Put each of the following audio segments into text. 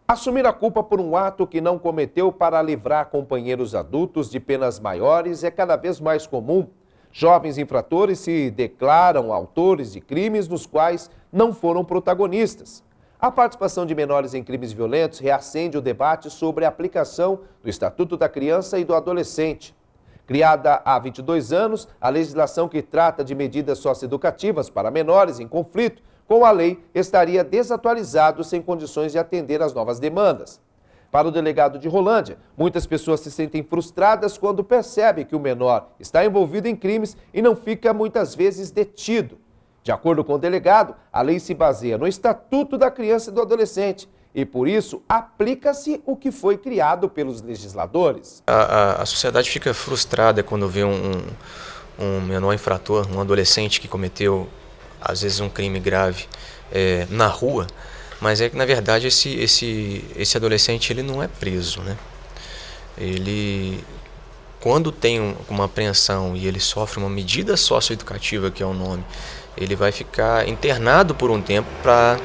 Assumir a culpa por um ato que não cometeu para livrar companheiros adultos de penas maiores é cada vez mais comum. Jovens infratores se declaram autores de crimes nos quais não foram protagonistas. A participação de menores em crimes violentos reacende o debate sobre a aplicação do Estatuto da Criança e do Adolescente. Criada há 22 anos, a legislação que trata de medidas socioeducativas para menores em conflito com a lei estaria desatualizado sem condições de atender às novas demandas. Para o delegado de Rolândia, muitas pessoas se sentem frustradas quando percebem que o menor está envolvido em crimes e não fica muitas vezes detido. De acordo com o delegado, a lei se baseia no Estatuto da Criança e do Adolescente e, por isso, aplica-se o que foi criado pelos legisladores. A sociedade fica frustrada quando vê um menor infrator, um adolescente que cometeu, às vezes, um crime grave na rua, mas é que, na verdade, esse adolescente ele não é preso, né? Ele, quando tem uma apreensão e ele sofre uma medida socioeducativa, que é o nome, ele vai ficar internado por um tempo para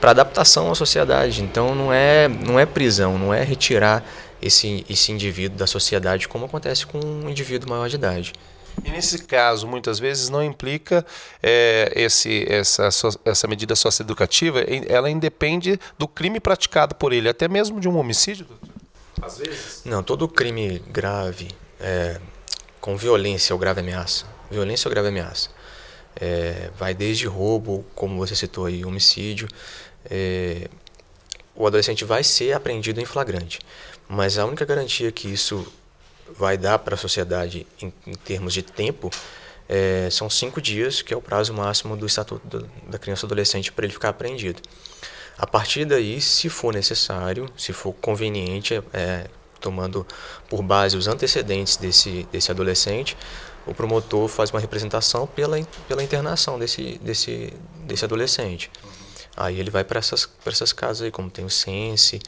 adaptação à sociedade. Então não é prisão, não é retirar esse indivíduo da sociedade como acontece com um indivíduo maior de idade. E nesse caso, muitas vezes não implica essa medida socioeducativa, ela independe do crime praticado por ele, até mesmo de um homicídio, doutor? Às vezes? Não, todo crime grave, com violência ou grave ameaça, vai desde roubo, como você citou aí, homicídio, o adolescente vai ser apreendido em flagrante. Mas a única garantia que isso vai dar para a sociedade em termos de tempo são 5 dias, que é o prazo máximo do Estatuto da Criança e do Adolescente para ele ficar apreendido. A partir daí, se for necessário, se for conveniente, tomando por base os antecedentes desse adolescente, o promotor faz uma representação pela internação desse adolescente. Aí ele vai para essas casas aí, como tem o Sense,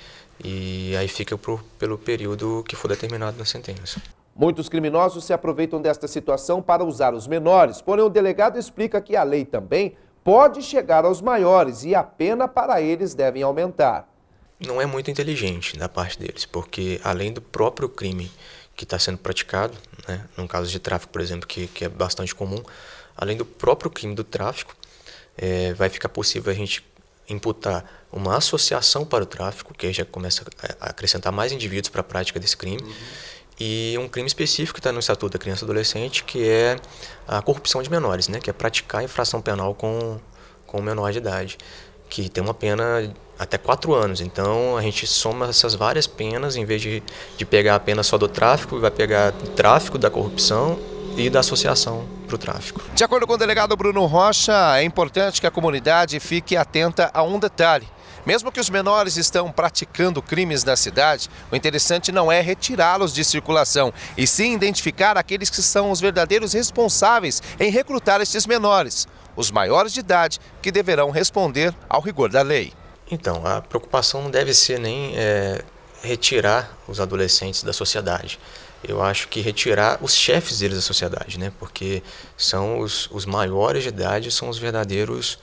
e aí fica pelo período que for determinado na sentença. Muitos criminosos se aproveitam desta situação para usar os menores, porém o delegado explica que a lei também pode chegar aos maiores e a pena para eles deve aumentar. Não é muito inteligente da parte deles, porque além do próprio crime que está sendo praticado, né, num caso de tráfico, por exemplo, que é bastante comum, além do próprio crime do tráfico, vai ficar possível a gente imputar uma associação para o tráfico, que aí já começa a acrescentar mais indivíduos para a prática desse crime, e um crime específico que está no Estatuto da Criança e Adolescente, que é a corrupção de menores, né, que é praticar infração penal com menor de idade, que tem uma pena até 4 anos. Então a gente soma essas várias penas, em vez de pegar a pena só do tráfico, vai pegar do tráfico, da corrupção e da associação para o tráfico. De acordo com o delegado Bruno Rocha, é importante que a comunidade fique atenta a um detalhe. Mesmo que os menores estão praticando crimes na cidade, o interessante não é retirá-los de circulação, e sim identificar aqueles que são os verdadeiros responsáveis em recrutar estes menores, os maiores de idade, que deverão responder ao rigor da lei. Então, a preocupação não deve ser nem retirar os adolescentes da sociedade. Eu acho que retirar os chefes deles da sociedade, né? Porque são os maiores de idade, são os verdadeiros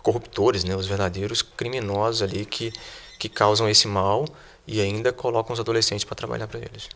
corruptores, né? Os verdadeiros criminosos ali que causam esse mal e ainda colocam os adolescentes para trabalhar para eles.